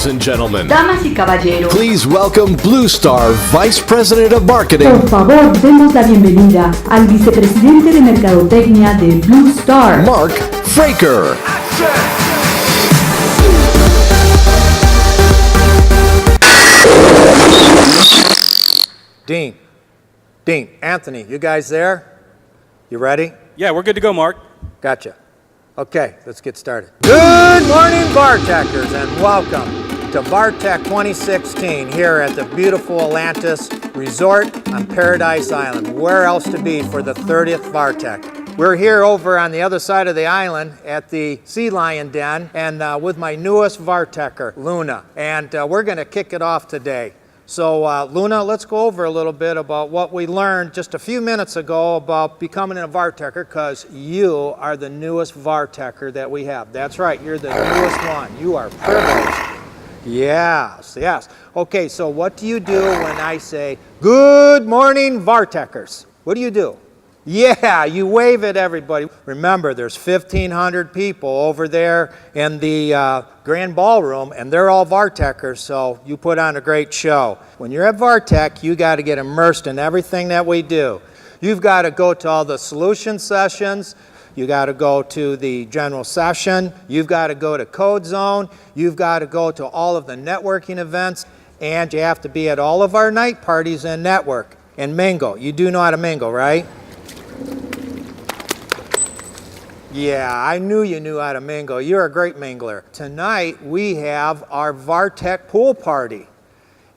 Ladies and gentlemen, Damas y caballeros, please welcome Blue Star Vice President of Marketing, por favor, demos la bienvenida al vicepresidente de Mercadotecnia de Blue Star, Mark Fraker. Dean, Anthony, you guys there? You ready? Yeah, we're good to go, Mark. Gotcha. Okay, let's get started. Good morning, Vartechers, and welcome to Vartech 2016 here at the beautiful Atlantis Resort on Paradise Island. Where else to be for the 30th Vartech? We're here over on the other side of the island at the Sea Lion Den and with my newest Vartecher, Luna, and we're going to kick it off today. So Luna, let's go over a little bit about what we learned just a few minutes ago about becoming a Vartecher, because you are the newest Vartecher that we have. That's right, you're the newest one. You are privileged. Yes. Okay, so what do you do when I say, good morning, Vartechers? What do you do? Yeah, you wave at everybody. Remember, there's 1,500 people over there in the Grand Ballroom, and they're all Vartechers, so you put on a great show. When you're at Vartech, you got to get immersed in everything that we do. You've got to go to all the solution sessions. You got to go to the general session. You've got to go to Code Zone. You've got to go to all of the networking events, and you have to be at all of our night parties and network and mingle. You do know how to mingle, right? Yeah, I knew you knew how to mingle. You're a great mingler. Tonight we have our Vartech pool party,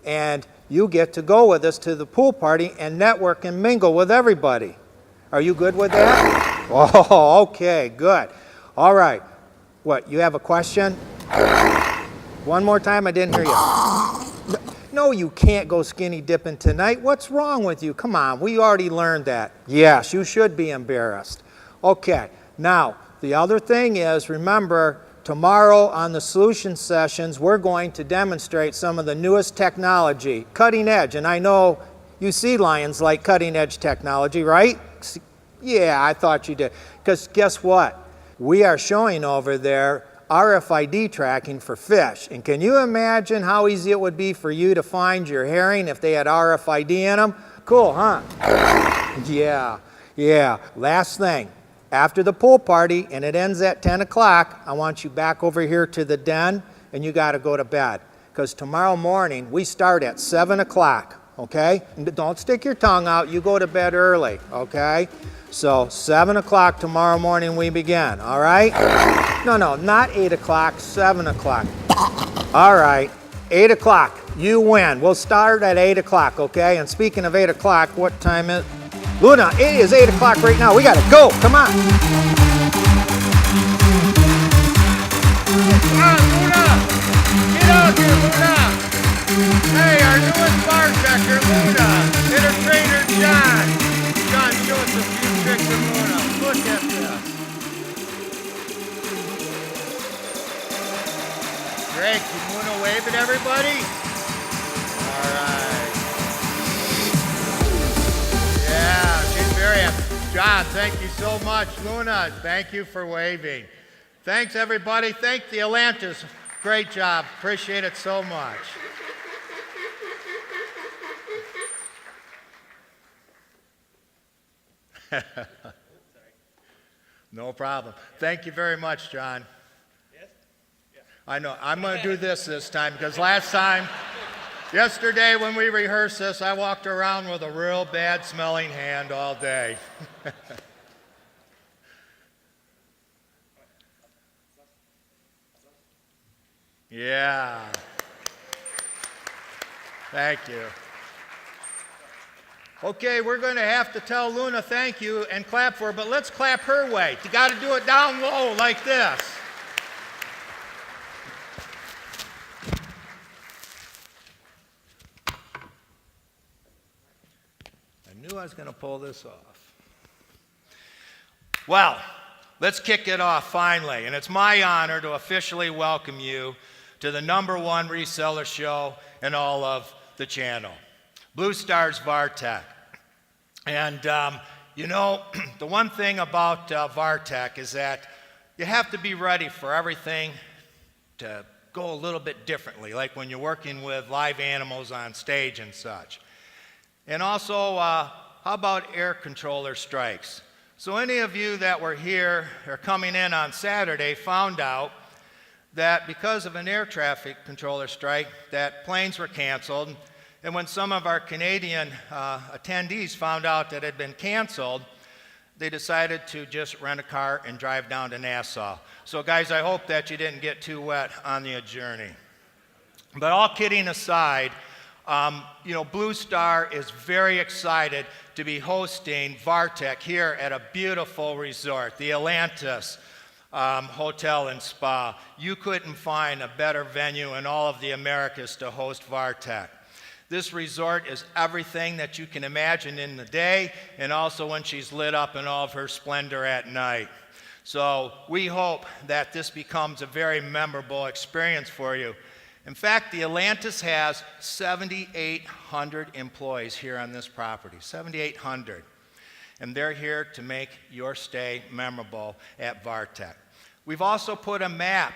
and you get to go with us to the pool party and network and mingle with everybody. Are you good with that? Oh, okay, good. All right. What, you have a question? One more time, I didn't hear you. No, you can't go skinny dipping tonight. What's wrong with you? Come on, we already learned that. Yes, you should be embarrassed. Okay. Now, the other thing is, remember, tomorrow on the solution sessions, we're going to demonstrate some of the newest technology, cutting edge. And I know you Sea Lions like cutting edge technology, right? Yeah, I thought you did. Because guess what? We are showing over there RFID tracking for fish. And can you imagine how easy it would be for you to find your herring if they had RFID in them? Cool, huh? Yeah. Last thing. After the pool party, and it ends at 10 o'clock, I want you back over here to the den, and you got to go to bed. Because tomorrow morning, we start at 7 o'clock, okay? And don't stick your tongue out. You go to bed early, okay? So 7 o'clock tomorrow morning we begin, all right? No, not 8 o'clock, 7 o'clock. All right, 8 o'clock. You win. We'll start at 8 o'clock, okay? And speaking of 8 o'clock, what time is it? Luna, it is 8 o'clock right now. We got to go. Come on. Come on, Luna. Get out here, Luna. Hey, our newest Vartecher, Luna. And her trainer, John. John, show us a few tricks of Luna. Look at this. Great. Can Luna wave at everybody? All right. Yeah, she's very happy. John, thank you so much. Luna, thank you for waving. Thanks, everybody. Thank the Atlantis. Great job. Appreciate it so much. No problem. Thank you very much, John. Yes? Yeah. I know. I'm going to do this time because yesterday when we rehearsed this, I walked around with a real bad smelling hand all day. Yeah. Thank you. Okay, we're going to have to tell Luna thank you and clap for her, but let's clap her way. You got to do it down low like this. I knew I was going to pull this off. Well, let's kick it off finally, and it's my honor to officially welcome you to the #1 reseller show in all of the channel, Blue Star's Vartech. And you know, the one thing about Vartech is that you have to be ready for everything to go a little bit differently, like when you're working with live animals on stage and such. And also, how about air controller strikes? So any of you that were here or coming in on Saturday found out that because of an air traffic controller strike, that planes were canceled. And when some of our Canadian attendees found out that it had been canceled, they decided to just rent a car and drive down to Nassau. So guys, I hope that you didn't get too wet on the journey. But all kidding aside, Blue Star is very excited to be hosting VARTEC here at a beautiful resort, the Atlantis Hotel and Spa. You couldn't find a better venue in all of the Americas to host VARTEC. This resort is everything that you can imagine in the day and also when she's lit up in all of her splendor at night. So we hope that this becomes a very memorable experience for you. In fact, the Atlantis has 7,800 employees here on this property, 7,800. And they're here to make your stay memorable at VARTEC. We've also put a map.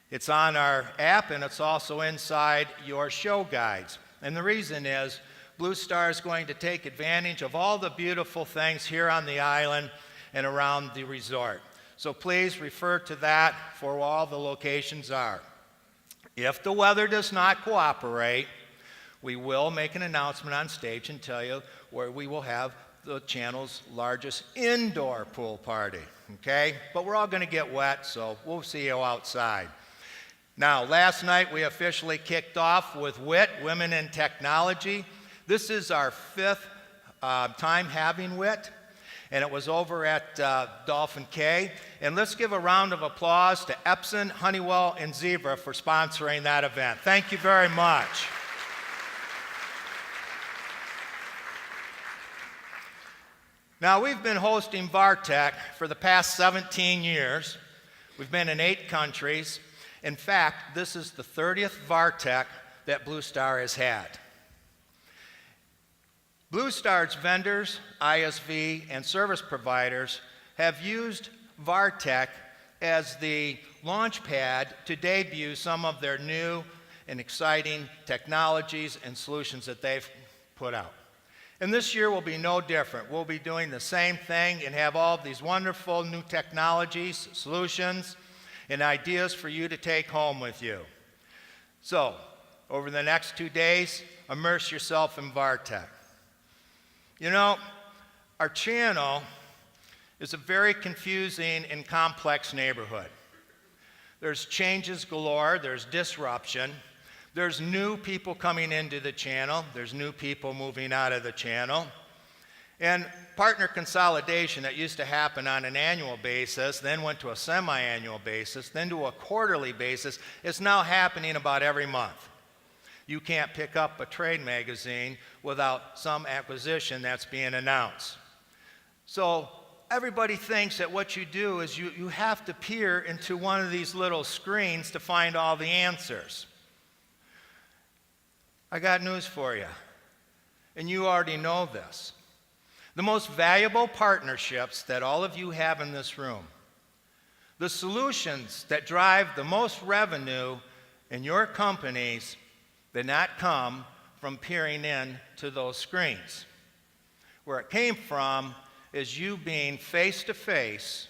It's on our app and it's also inside your show guides. And the reason is Blue Star is going to take advantage of all the beautiful things here on the island and around the resort. So please refer to that for where all the locations are. If the weather does not cooperate, we will make an announcement on stage and tell you where we will have the channel's largest indoor pool party, okay? But we're all going to get wet, so we'll see you outside. Now, last night we officially kicked off with WIT, Women in Technology. This is our 5th time having WIT, and it was over at Dolphin Cay. And let's give a round of applause to Epson, Honeywell, and Zebra for sponsoring that event. Thank you very much. Now, we've been hosting VARTEC for the past 17 years. We've been in 8 countries. In fact, this is the 30th VARTEC that Blue Star has had. Blue Star's vendors, ISV, and service providers have used VARTEC as the launch pad to debut some of their new and exciting technologies and solutions that they've put out. And this year will be no different. We'll be doing the same thing and have all of these wonderful new technologies, solutions, and ideas for you to take home with you. So, over the next 2 days, immerse yourself in VARTEC. You know, our channel is a very confusing and complex neighborhood. There's changes galore, there's disruption, there's new people coming into the channel, there's new people moving out of the channel. And partner consolidation that used to happen on an annual basis, then went to a semi-annual basis, then to a quarterly basis, is now happening about every month. You can't pick up a trade magazine without some acquisition that's being announced. So everybody thinks that what you do is you have to peer into one of these little screens to find all the answers. I got news for you, and you already know this. The most valuable partnerships that all of you have in this room, the solutions that drive the most revenue in your companies, did not come from peering in to those screens. Where it came from is you being face to face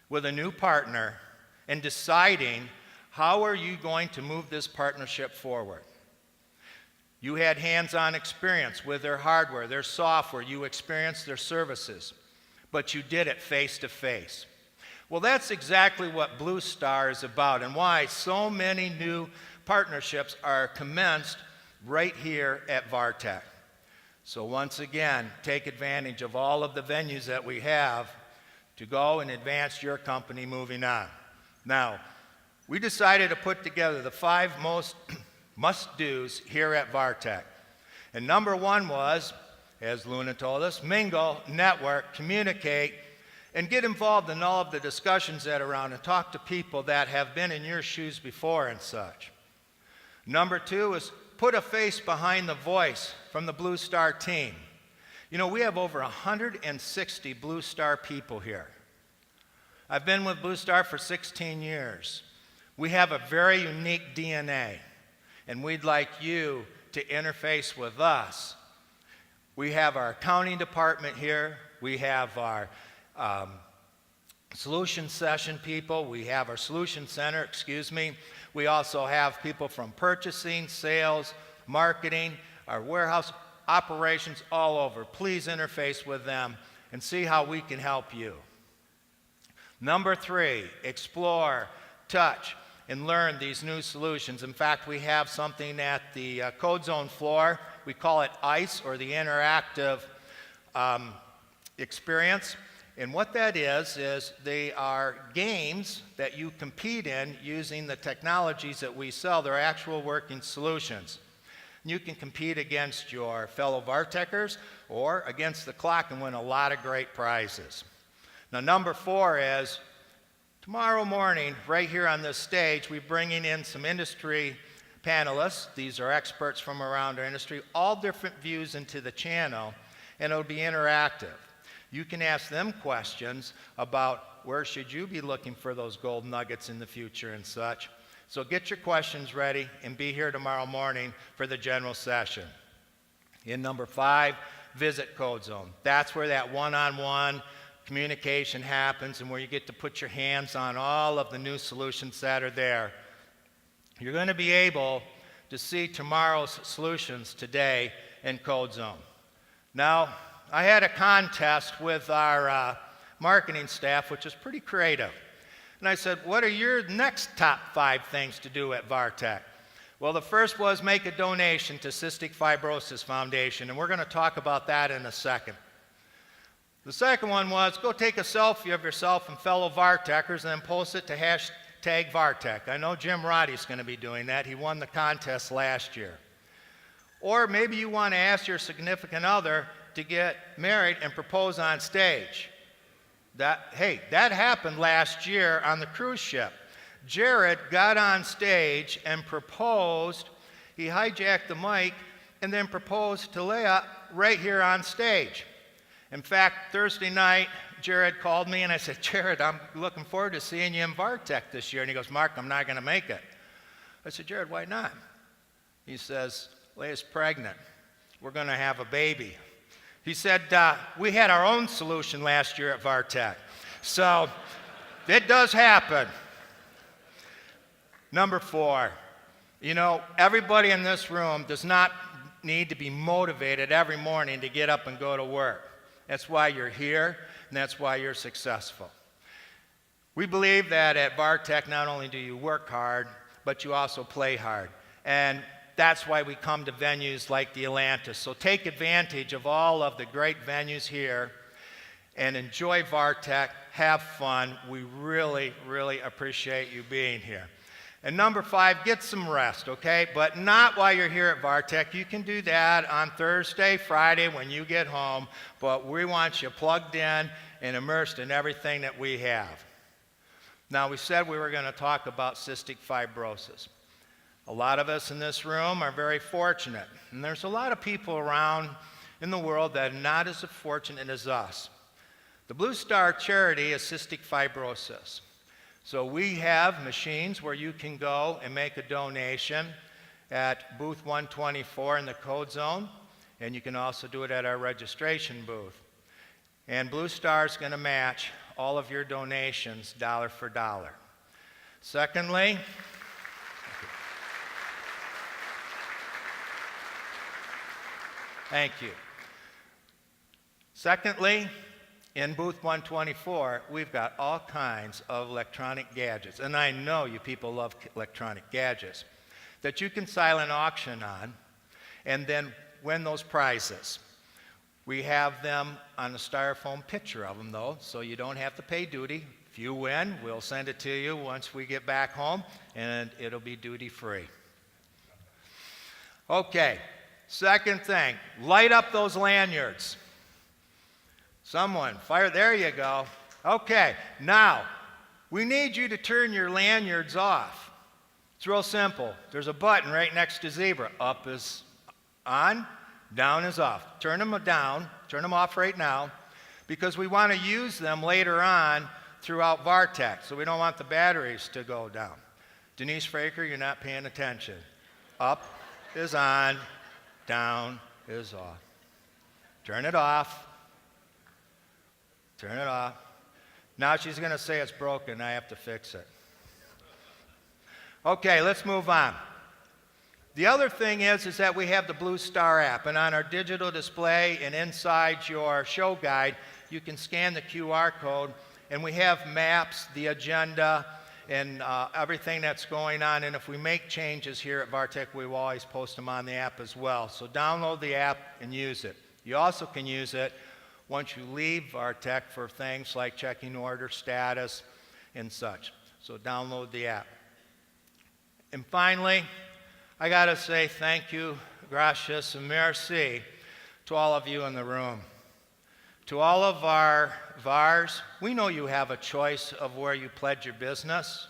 with a new partner and deciding how are you going to move this partnership forward. You had hands-on experience with their hardware, their software, you experienced their services, but you did it face to face. Well, that's exactly what Blue Star is about and why so many new partnerships are commenced right here at VARTEC. So once again, take advantage of all of the venues that we have to go and advance your company moving on. Now, we decided to put together the 5 most must-dos here at VARTEC. And number 1 was, as Luna told us, mingle, network, communicate, and get involved in all of the discussions that are around and talk to people that have been in your shoes before and such. Number 2 is put a face behind the voice from the Blue Star team. You know, we have over 160 Blue Star people here. I've been with Blue Star for 16 years. We have a very unique DNA, and we'd like you to interface with us. We have our accounting department here. We have our solution session people. We have our solution center, We also have people from purchasing, sales, marketing, our warehouse operations, all over. Please interface with them and see how we can help you. Number 3, explore, touch, and learn these new solutions. In fact, we have something at the Code Zone floor. We call it ICE, or the Interactive Experience. And what that is they are games that you compete in using the technologies that we sell. They're actual working solutions. You can compete against your fellow VARTECers or against the clock and win a lot of great prizes. Now, number 4 is tomorrow morning, right here on this stage, we're bringing in some industry panelists. These are experts from around our industry, all different views into the channel, and it'll be interactive. You can ask them questions about where should you be looking for those gold nuggets in the future and such. So get your questions ready and be here tomorrow morning for the general session. In number 5, visit Code Zone. That's where that one-on-one communication happens and where you get to put your hands on all of the new solutions that are there. You're going to be able to see tomorrow's solutions today in Code Zone. Now, I had a contest with our marketing staff, which is pretty creative. And I said, what are your next top 5 things to do at VARTEC? Well, the first was make a donation to Cystic Fibrosis Foundation, and we're going to talk about that in a second. The second one was go take a selfie of yourself and fellow VARTECers and then post it to hashtag VARTEC. I know Jim Roddy's going to be doing that. He won the contest last year. Or maybe you want to ask your significant other to get married and propose on stage. That happened last year on the cruise ship. Jared got on stage and proposed. He hijacked the mic and then proposed to Leah right here on stage. In fact, Thursday night, Jared called me and I said, Jared, I'm looking forward to seeing you in VARTEC this year. And he goes, Mark, I'm not going to make it. I said, Jared, why not? He says, Leah's pregnant. We're going to have a baby. He said, we had our own solution last year at VARTEC. So it does happen. Number 4, everybody in this room does not need to be motivated every morning to get up and go to work. That's why you're here, and that's why you're successful. We believe that at VARTEC, not only do you work hard, but you also play hard. And that's why we come to venues like the Atlantis. So take advantage of all of the great venues here and enjoy VARTEC. Have fun. We really, really appreciate you being here. And number 5, get some rest, okay? But not while you're here at VARTEC. You can do that on Thursday, Friday when you get home, but we want you plugged in and immersed in everything that we have. Now, we said we were going to talk about cystic fibrosis. A lot of us in this room are very fortunate, and there's a lot of people around in the world that are not as fortunate as us. The Blue Star charity is cystic fibrosis. So we have machines where you can go and make a donation at booth 124 in the Code Zone, and you can also do it at our registration booth. And Blue Star is going to match all of your donations dollar for dollar. Secondly, thank you. Secondly, in booth 124, we've got all kinds of electronic gadgets, and I know you people love electronic gadgets, that you can silent auction on and then win those prizes. We have them on a styrofoam picture of them, though, so you don't have to pay duty. If you win, we'll send it to you once we get back home, and it'll be duty-free. Okay, second thing, light up those lanyards. Someone, fire, there you go. Okay, now, we need you to turn your lanyards off. It's real simple. There's a button right next to zebra. Up is on, down is off. Turn them down, turn them off right now, because we want to use them later on throughout VARTEC, so we don't want the batteries to go down. Denise Fraker, you're not paying attention. Up is on, down is off. Turn it off. Turn it off. Now she's going to say it's broken. I have to fix it. Okay, let's move on. The other thing is that we have the Blue Star app, and on our digital display and inside your show guide, you can scan the QR code, and we have maps, the agenda, and everything that's going on. And if we make changes here at Vartech, we will always post them on the app as well. So download the app and use it. You also can use it once you leave Vartech for things like checking order status and such. So download the app. And finally, I got to say thank you, gracias, and merci to all of you in the room. To all of our VARs, we know you have a choice of where you pledge your business,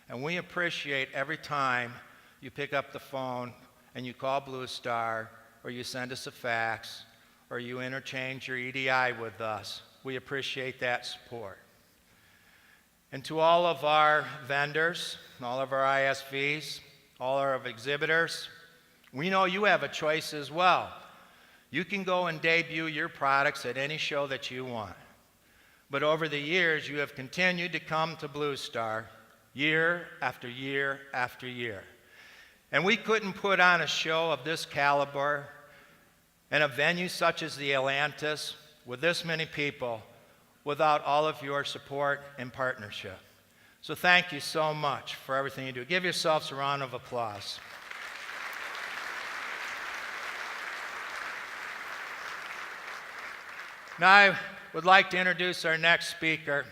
and we appreciate every time you pick up the phone and you call Blue Star, or you send us a fax, or you interchange your EDI with us. We appreciate that support. And to all of our vendors, all of our ISVs, all our exhibitors, we know you have a choice as well. You can go and debut your products at any show that you want. But over the years, you have continued to come to Blue Star year after year after year. And we couldn't put on a show of this caliber and a venue such as the Atlantis with this many people without all of your support and partnership. So thank you so much for everything you do. Give yourselves a round of applause. Now I would like to introduce our next speaker.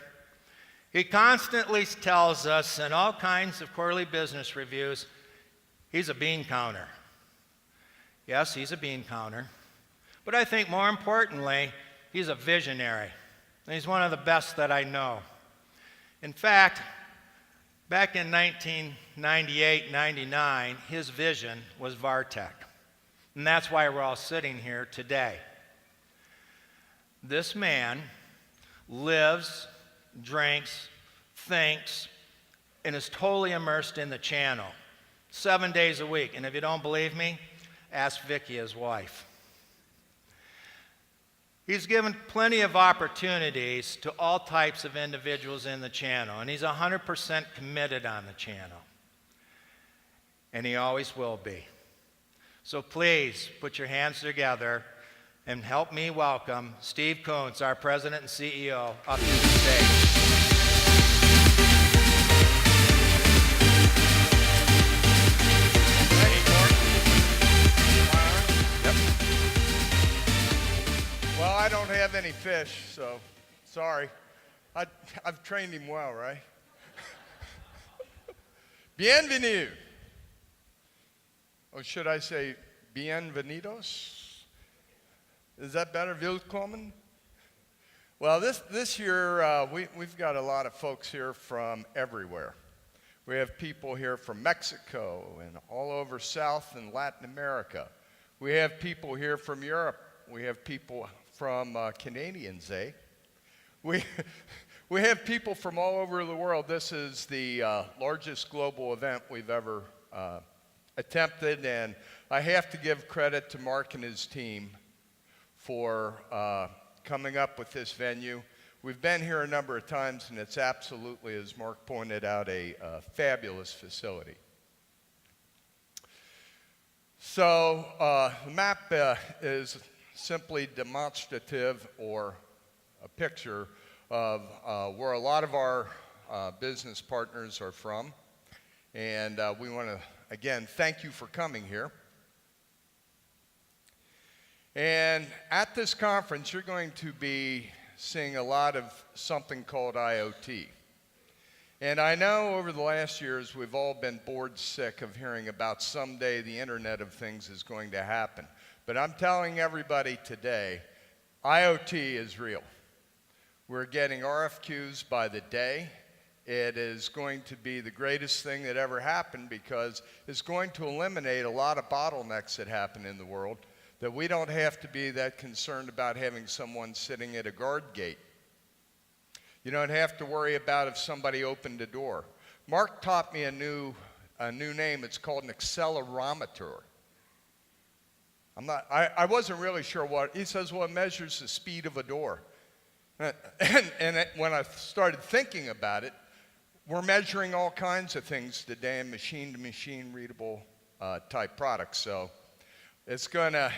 He constantly tells us in all kinds of quarterly business reviews, he's a bean counter. Yes, he's a bean counter. But I think more importantly, he's a visionary. And he's one of the best that I know. In fact, back in 1998-99, his vision was Vartech. And that's why we're all sitting here today. This man lives, drinks, thinks, and is totally immersed in the channel 7 days a week. And if you don't believe me, ask Vicki, his wife. He's given plenty of opportunities to all types of individuals in the channel, and he's 100% committed on the channel. And he always will be. So please put your hands together and help me welcome Steve Kuntz, our President and CEO, up to the stage. Well, I don't have any fish, so sorry. I've trained him well, right? Bienvenue. Or should I say bienvenidos? Is that better? Willkommen? Well, this year, we've got a lot of folks here from everywhere. We have people here from Mexico and all over South and Latin America. We have people here from Europe. We have people from Canadians, eh? We have people from all over the world. This is the largest global event we've ever attempted, and I have to give credit to Mark and his team for coming up with this venue. We've been here a number of times, and it's absolutely, as Mark pointed out, a fabulous facility. So the map is simply demonstrative or a picture of where a lot of our business partners are from. And we want to, again, thank you for coming here. And at this conference, you're going to be seeing a lot of something called IoT. And I know over the last years, we've all been bored sick of hearing about someday the Internet of Things is going to happen. But I'm telling everybody today, IoT is real. We're getting RFQs by the day. It is going to be the greatest thing that ever happened because it's going to eliminate a lot of bottlenecks that happen in the world, that we don't have to be that concerned about having someone sitting at a guard gate. You don't have to worry about if somebody opened a door. Mark taught me a new name. It's called an accelerometer. I wasn't really sure what. He says, well, it measures the speed of a door. When I started thinking about it, we're measuring all kinds of things today in machine-to-machine readable type products. So it's gonna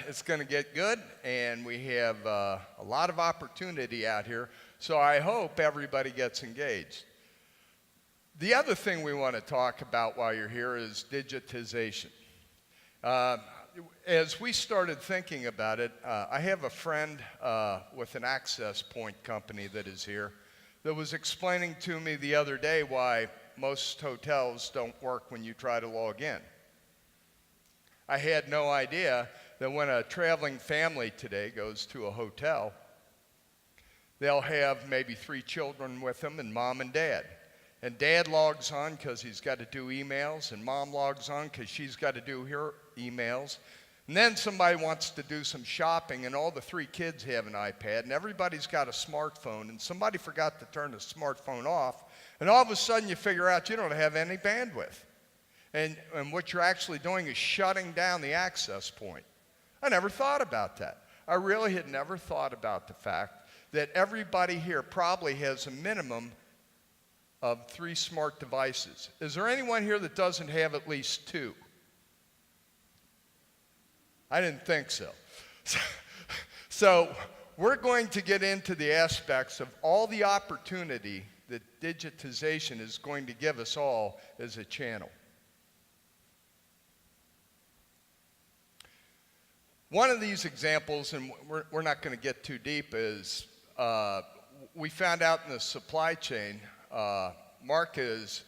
get good, and we have a lot of opportunity out here. So I hope everybody gets engaged. The other thing we want to talk about while you're here is digitization. As we started thinking about it, I have a friend with an access point company that is here that was explaining to me the other day why most hotels don't work when you try to log in. I had no idea that when a traveling family today goes to a hotel, they'll have maybe 3 children with them and mom and dad. And dad logs on because he's got to do emails, and mom logs on because she's got to do her emails. And then somebody wants to do some shopping, and all the 3 kids have an iPad, and everybody's got a smartphone, and somebody forgot to turn the smartphone off, and all of a sudden you figure out you don't have any bandwidth. And what you're actually doing is shutting down the access point. I never thought about that. I really had never thought about the fact that everybody here probably has a minimum of 3 smart devices. Is there anyone here that doesn't have at least 2? I didn't think so. So we're going to get into the aspects of all the opportunity that digitization is going to give us all as a channel. One of these examples, and we're not going to get too deep, is we found out in the supply chain, Mark is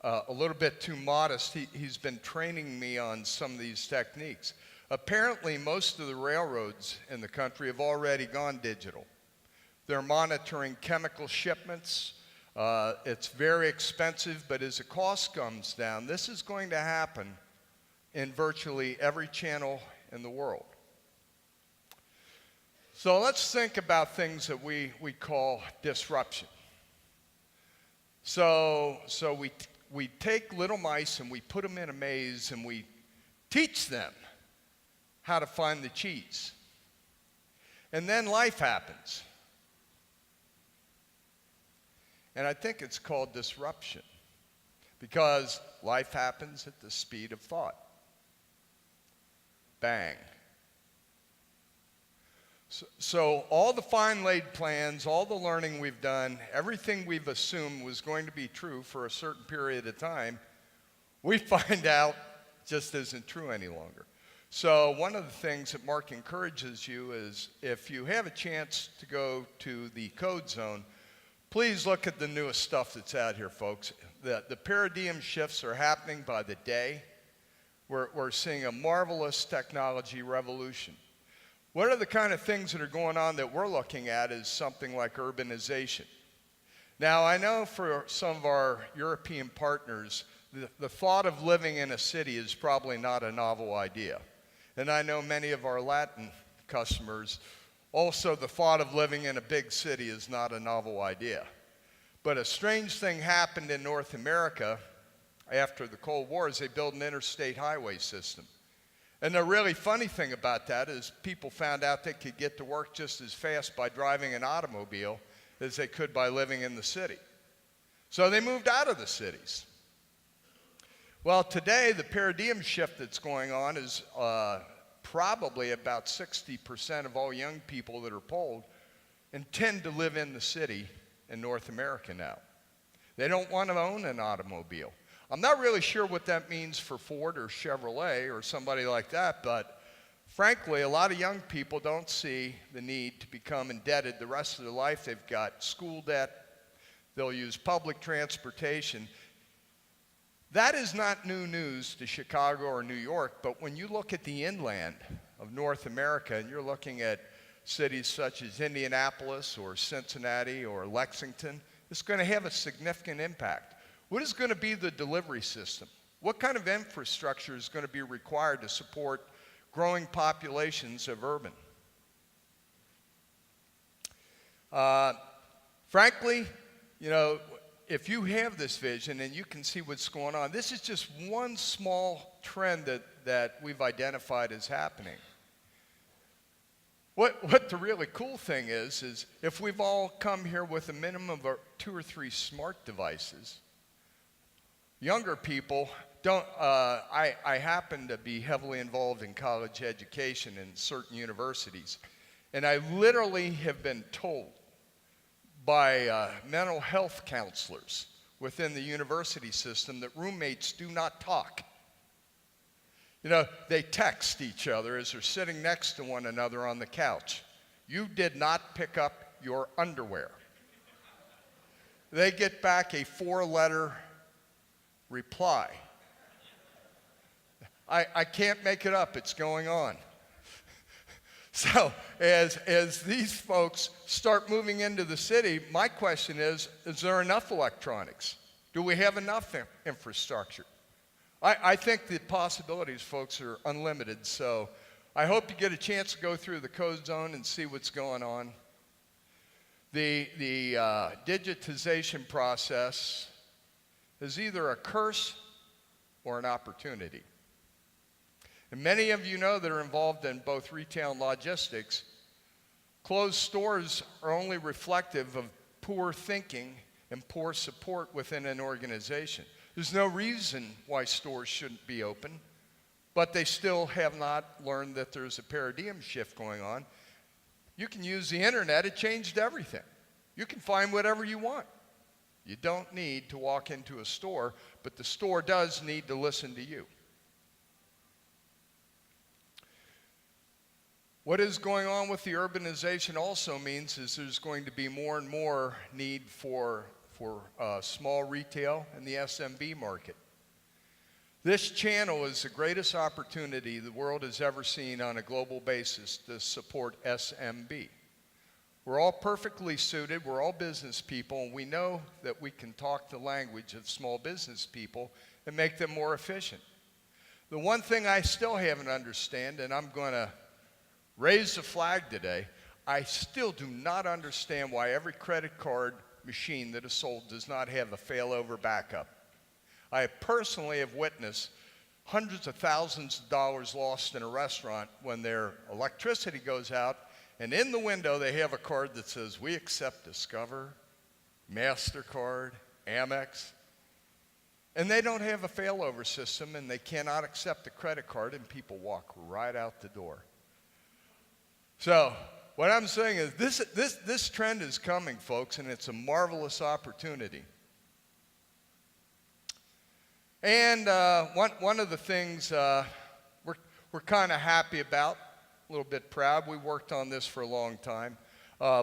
a little bit too modest. He's been training me on some of these techniques. Apparently, most of the railroads in the country have already gone digital. They're monitoring chemical shipments. It's very expensive, but as the cost comes down, this is going to happen in virtually every channel in the world. So let's think about things that we call disruption. So we take little mice and we put them in a maze and we teach them how to find the cheese. And then life happens. And I think it's called disruption because life happens at the speed of thought. Bang. So all the fine laid plans, all the learning we've done, everything we've assumed was going to be true for a certain period of time, we find out just isn't true any longer. So one of the things that Mark encourages you is if you have a chance to go to the Code Zone, please look at the newest stuff that's out here, folks. The paradigm shifts are happening by the day. We're seeing a marvelous technology revolution. One of the kind of things that are going on that we're looking at is something like urbanization. Now, I know for some of our European partners, the thought of living in a city is probably not a novel idea. And I know many of our Latin customers, also the thought of living in a big city is not a novel idea. But a strange thing happened in North America after the Cold War is they built an interstate highway system. And the really funny thing about that is people found out they could get to work just as fast by driving an automobile as they could by living in the city. So they moved out of the cities. Well, today the paradigm shift that's going on is probably about 60% of all young people that are polled intend to live in the city in North America now. They don't want to own an automobile. I'm not really sure what that means for Ford or Chevrolet or somebody like that, but frankly, a lot of young people don't see the need to become indebted the rest of their life. They've got school debt. They'll use public transportation. That is not new news to Chicago or New York, but when you look at the inland of North America and you're looking at cities such as Indianapolis or Cincinnati or Lexington, it's going to have a significant impact. What is going to be the delivery system? What kind of infrastructure is going to be required to support growing populations of urban? Frankly, you know, if you have this vision and you can see what's going on, this is just one small trend that we've identified as happening. What the really cool thing is if we've all come here with a minimum of 2 or 3 smart devices, younger people don't, I happen to be heavily involved in college education in certain universities, and I literally have been told by mental health counselors within the university system that roommates do not talk. You know, they text each other as they're sitting next to one another on the couch. You did not pick up your underwear. They get back a 4-letter reply. I can't make it up, it's going on. So as these folks start moving into the city, my question is there enough electronics? Do we have enough infrastructure? I think the possibilities, folks, are unlimited, so I hope you get a chance to go through the code zone and see what's going on. The digitization process is either a curse or an opportunity. And many of you know that are involved in both retail and logistics, closed stores are only reflective of poor thinking and poor support within an organization. There's no reason why stores shouldn't be open, but they still have not learned that there's a paradigm shift going on. You can use the internet, it changed everything. You can find whatever you want. You don't need to walk into a store, but the store does need to listen to you. What is going on with the urbanization also means is there's going to be more and more need for small retail in the SMB market. This channel is the greatest opportunity the world has ever seen on a global basis to support SMB. We're all perfectly suited, we're all business people, and we know that we can talk the language of small business people and make them more efficient. The one thing I still haven't understand, and I'm going to raise the flag today, I still do not understand why every credit card machine that is sold does not have a failover backup. I personally have witnessed hundreds of thousands of dollars lost in a restaurant when their electricity goes out, and in the window they have a card that says, "We accept Discover, MasterCard, Amex," and they don't have a failover system, and they cannot accept a credit card, and people walk right out the door. So what I'm saying is this trend is coming, folks, and it's a marvelous opportunity. And one of the things we're kind of happy about, a little bit proud, we worked on this for a long time.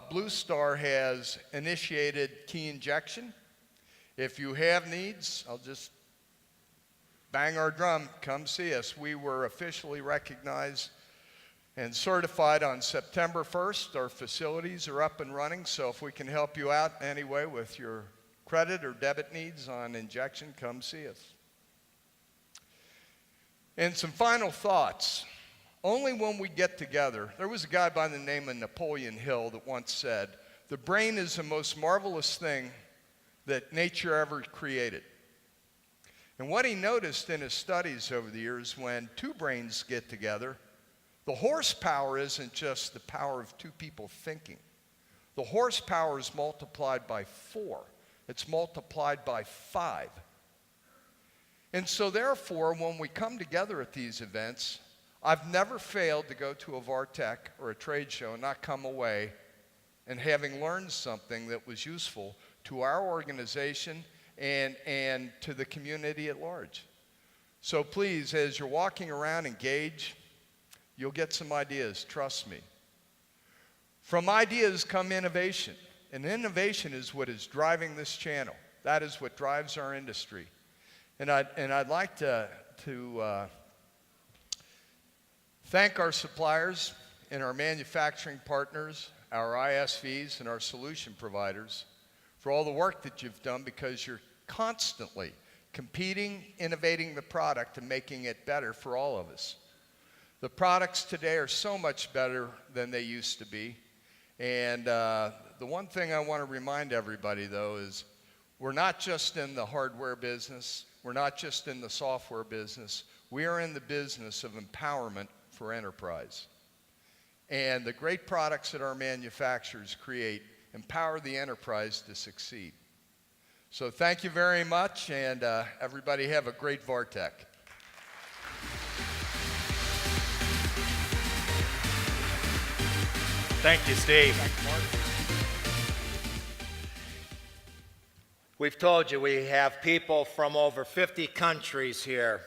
Blue Star has initiated key injection. If you have needs, I'll just bang our drum, come see us. We were officially recognized and certified on September 1st. Our facilities are up and running, so if we can help you out anyway with your credit or debit needs on injection, come see us. And some final thoughts. Only when we get together, there was a guy by the name of Napoleon Hill that once said, "The brain is the most marvelous thing that nature ever created." And what he noticed in his studies over the years, when 2 brains get together, the horsepower isn't just the power of 2 people thinking. The horsepower is multiplied by 4. It's multiplied by 5. And so therefore, when we come together at these events, I've never failed to go to a VARTech or a trade show and not come away and having learned something that was useful to our organization and to the community at large. So please, as you're walking around, engage. You'll get some ideas, trust me. From ideas come innovation, and innovation is what is driving this channel. That is what drives our industry. And I'd like to thank our suppliers and our manufacturing partners, our ISVs and our solution providers for all the work that you've done, because you're constantly competing, innovating the product and making it better for all of us. The products today are so much better than they used to be. And the one thing I want to remind everybody, though, is We're not just in the hardware business. We're not just in the software business. We are in the business of empowerment for enterprise. And the great products that our manufacturers create empower the enterprise to succeed. So thank you very much, and everybody have a great VARTEC. Thank you, Steve. We've told you we have people from over 50 countries here